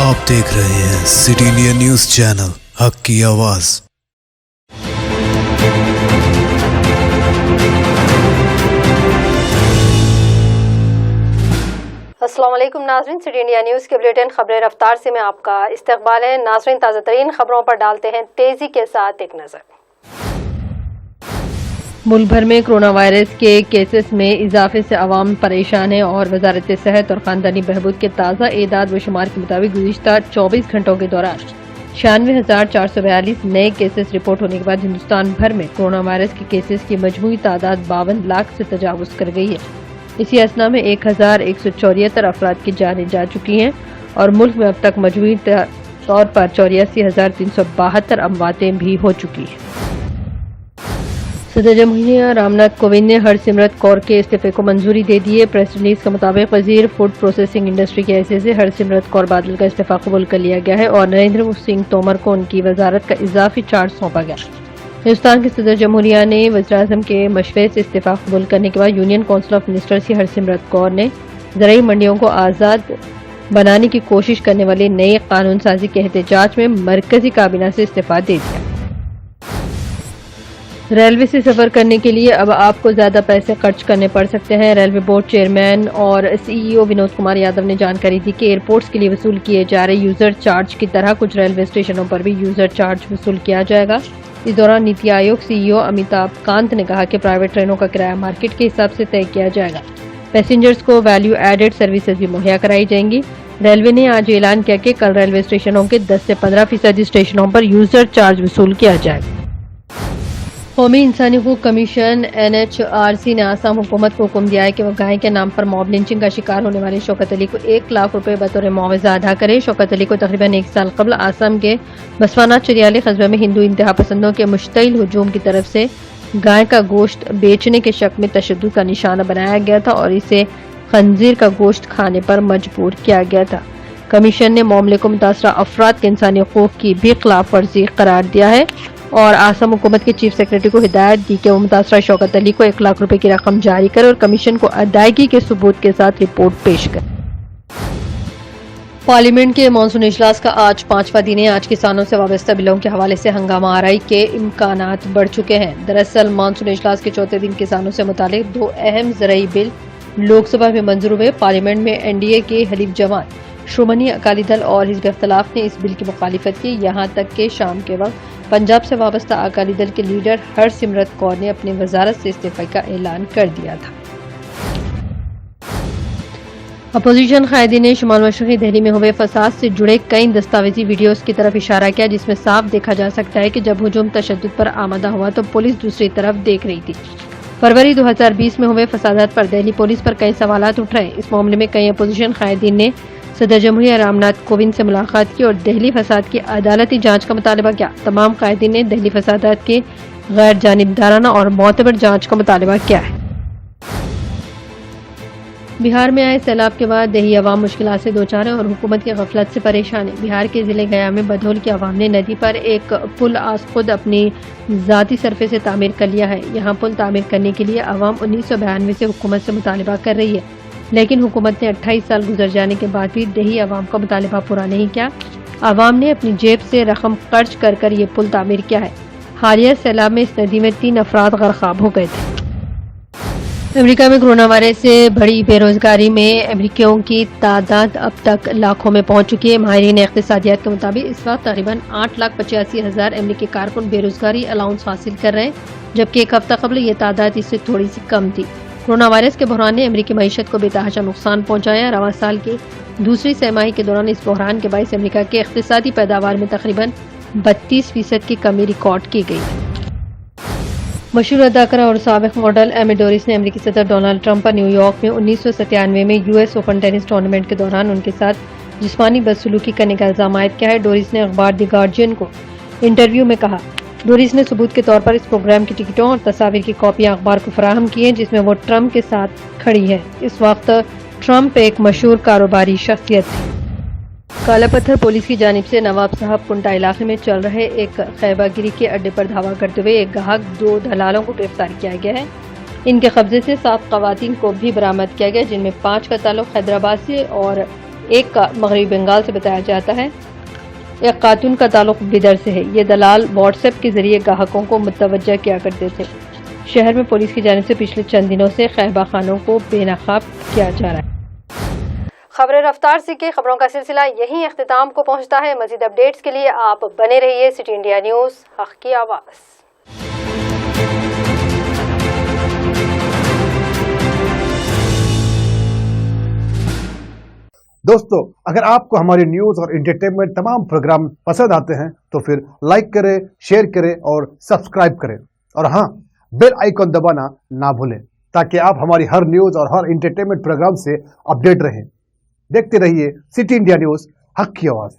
آپ دیکھ رہے ہیں سٹی انڈیا نیوز چینل، حق کی آواز۔ السلام علیکم ناظرین، سٹی انڈیا نیوز کے بلیٹن خبر رفتار سے میں آپ کا استقبال ہے۔ ناظرین، تازہ ترین خبروں پر ڈالتے ہیں تیزی کے ساتھ ایک نظر۔ ملک بھر میں کرونا وائرس کے کیسز میں اضافے سے عوام پریشان ہیں اور وزارت صحت اور خاندانی بہبود کے تازہ اعداد و شمار کے مطابق گزشتہ 24 گھنٹوں کے دوران 96,442 نئے کیسز رپورٹ ہونے کے بعد ہندوستان بھر میں کرونا وائرس کے کیسز کی مجموعی تعداد 52 لاکھ سے تجاوز کر گئی ہے۔ اسی اثنا میں 1,174 افراد کی جانیں جا چکی ہیں اور ملک میں اب تک مجموعی طور پر 84,372 امواتیں بھی ہو چکی ہیں۔ صدر جمہوریہ رام ناتھ کووند نے ہرسمرت کور کے استعفے کو منظوری دے دی ہے۔ پریس ریلیز کے مطابق وزیر فوڈ پروسیسنگ انڈسٹری کے حیثیت سے ہرسمرت کور بادل کا استعفیٰ قبول کر لیا گیا ہے اور نریندر سنگھ تومر کو ان کی وزارت کا اضافی چارج سونپا گیا۔ ہندوستان کے صدر جمہوریہ نے وزیراعظم کے مشورے سے استعفیٰ قبول کرنے کے بعد یونین کونسل آف منسٹرز کی ہرسمرت کور نے زرعی منڈیوں کو آزاد بنانے کی کوشش کرنے والے نئے قانون سازی کے احتجاج میں مرکزی کابینہ سے استعفیٰ دے دیا۔ ریلوے سے سفر کرنے کے لیے اب آپ کو زیادہ پیسے خرچ کرنے پڑ سکتے ہیں۔ ریلوے بورڈ چیئرمین اور سی ای او ونود کمار یادو نے جانکاری دی کہ ایئرپورٹس کے لیے وصول کیے جا رہے یوزر چارج کی طرح کچھ ریلوے اسٹیشنوں پر بھی یوزر چارج وصول کیا جائے گا۔ اس دوران نیتی آیوگ سی ای او امیتابھ کانت نے کہا کہ پرائیویٹ ٹرینوں کا کرایہ مارکیٹ کے حساب سے طے کیا جائے گا۔ پیسنجرز کو ویلیو ایڈڈ سروسز بھی مہیا کرائی جائیں گی۔ ریلوے نے آج اعلان کیا کہ کل ریلوے اسٹیشنوں کے 10 سے 15% اسٹیشنوں پر یوزر چارج وصول کیا جائے گا۔ قومی انسانی حقوق کمیشن NHRC نے آسام حکومت کو حکم دیا ہے کہ وہ گائے کے نام پر موب لنچنگ کا شکار ہونے والے شوکت علی کو 1 لاکھ روپے بطور معاوضہ ادا کرے۔ شوکت علی کو تقریباً 1 سال قبل آسام کے بسوانا چریالی قصبے میں ہندو انتہا پسندوں کے مشتعل ہجوم کی طرف سے گائے کا گوشت بیچنے کے شک میں تشدد کا نشانہ بنایا گیا تھا اور اسے خنزیر کا گوشت کھانے پر مجبور کیا گیا تھا۔ کمیشن نے معاملے کو متاثرہ افراد کے انسانی حقوق کی بھی خلاف ورزی قرار دیا ہے اور آسام حکومت کے چیف سیکرٹری کو ہدایت دی کہ وہ متاثرہ شوکت علی کو 1 لاکھ روپے کی رقم جاری کرے اور کمیشن کو ادائیگی کے ثبوت کے ساتھ رپورٹ پیش کرے۔ پارلیمنٹ کے مانسون اجلاس کا آج 5واں دن ہے۔ آج کسانوں سے وابستہ بلوں کے حوالے سے ہنگامہ آرائی کے امکانات بڑھ چکے ہیں۔ دراصل مانسون اجلاس کے چوتھے دن کسانوں سے متعلق 2 اہم زرعی بل لوک سبھا میں منظور ہوئے۔ پارلیمنٹ میں NDA کے حلیف جماعت شرومنی اکالی دل اور حزب اختلاف نے اس بل کی مخالفت کی، یہاں تک کہ شام کے وقت پنجاب سے وابستہ اکالی دل کے لیڈر ہرسمرت کور نے اپنی وزارت سے استعفے کا اعلان کر دیا تھا۔ اپوزیشن قائدین نے شمال مشرقی دہلی میں ہوئے فساد سے جڑے کئی دستاویزی ویڈیوز کی طرف اشارہ کیا، جس میں صاف دیکھا جا سکتا ہے کہ جب ہجوم تشدد پر آمادہ ہوا تو پولیس دوسری طرف دیکھ رہی تھی۔ فروری 2020 میں ہوئے فسادات پر دہلی پولیس پر کئی سوالات اٹھ رہے ہیں۔ اس معاملے میں کئی اپوزیشن قائدین نے صدر جمہوریہ رام ناتھ کووند سے ملاقات کی اور دہلی فساد کی عدالتی جانچ کا مطالبہ کیا۔ تمام قائدین نے دہلی فسادات کی غیر جانبدارانہ اور معتبر جانچ کا مطالبہ کیا ہے۔ بہار میں آئے سیلاب کے بعد دیہی عوام مشکلات سے دوچار ہے اور حکومت کی غفلت سے پریشان ہے۔ بہار کے ضلع گیا میں بدھول کی عوام نے ندی پر ایک پل آج خود اپنی ذاتی صرفے سے تعمیر کر لیا ہے۔ یہاں پل تعمیر کرنے کے لیے عوام 1992 سے حکومت سے مطالبہ کر رہی ہے، لیکن حکومت نے 28 سال گزر جانے کے بعد بھی دیہی عوام کا مطالبہ پورا نہیں کیا۔ عوام نے اپنی جیب سے رقم خرچ کر کر یہ پل تعمیر کیا ہے۔ حالیہ سیلاب میں اس ندی میں 3 افراد غرقاب ہو گئے تھے۔ امریکہ میں کرونا وائرس سے بڑی بے روزگاری میں امریکیوں کی تعداد اب تک لاکھوں میں پہنچ چکی ہے۔ ماہرین اقتصادیات کے مطابق اس وقت تقریباً 8,85,000 امریکی کارکن بے روزگاری الاؤنس حاصل کر رہے ہیں، جبکہ ایک ہفتہ قبل یہ تعداد اس سے تھوڑی سی کم تھی۔ کرونا وائرس کے بحران نے امریکی معیشت کو بے تحاشا نقصان پہنچایا۔ رواں سال کی دوسری سہ ماہی کے دوران اس بحران کے باعث امریکہ کے اقتصادی پیداوار میں تقریباً 32% کی کمی ریکارڈ کی گئی۔ مشہور اداکارہ اور سابق ماڈل ایمی ڈورس نے امریکی صدر ڈونلڈ ٹرمپ پر نیو یارک میں 1997 میں US اوپن ٹینس ٹورنامنٹ کے دوران ان کے ساتھ جسمانی بدسلوکی کرنے کا الزام عائد کیا ہے۔ ڈورس نے اخبار دی گارجین کو انٹرویو میں کہا، ڈورس نے ثبوت کے طور پر اس پروگرام کی ٹکٹوں اور تصاویر کی کاپیاں اخبار کو فراہم کی ہیں جس میں وہ ٹرمپ کے ساتھ کھڑی ہے۔ اس وقت ٹرمپ ایک مشہور کاروباری شخصیت تھی۔ کالا پتھر پولیس کی جانب سے نواب صاحب کنٹا علاقے میں چل رہے ایک خیبہ گیری کے اڈے پر دھاوا کرتے ہوئے ایک گاہک 2 دلالوں کو گرفتار کیا گیا ہے۔ ان کے قبضے سے 7 خواتین کو بھی برآمد کیا گیا، جن میں 5 کا تعلق حیدرآباد سے اور ایک کا مغربی بنگال سے بتایا جاتا ہے۔ ایک خاتون کا تعلق بیدر سے ہے۔ یہ دلال واٹس ایپ کے ذریعے گاہکوں کو متوجہ کیا کرتے تھے۔ شہر میں پولیس کی جانب سے پچھلے چند دنوں سے خیبہ خانوں کو بے نقاب کیا جا رہا ہے۔ خبر رفتار سی کے خبروں کا سلسلہ یہیں اختتام کو پہنچتا ہے۔ مزید اپڈیٹس کے لیے آپ بنے رہیے سٹی انڈیا نیوز، حق کی آواز۔ دوستو، اگر آپ کو ہماری نیوز اور انٹرٹینمنٹ تمام پروگرام پسند آتے ہیں تو پھر لائک کریں، شیئر کریں اور سبسکرائب کریں، اور ہاں، بیل آئیکن دبانا نہ بھولیں تاکہ آپ ہماری ہر نیوز اور ہر انٹرٹینمنٹ پروگرام سے اپڈیٹ رہیں۔ دیکھتے رہیے سٹی انڈیا نیوز، حق کی آواز۔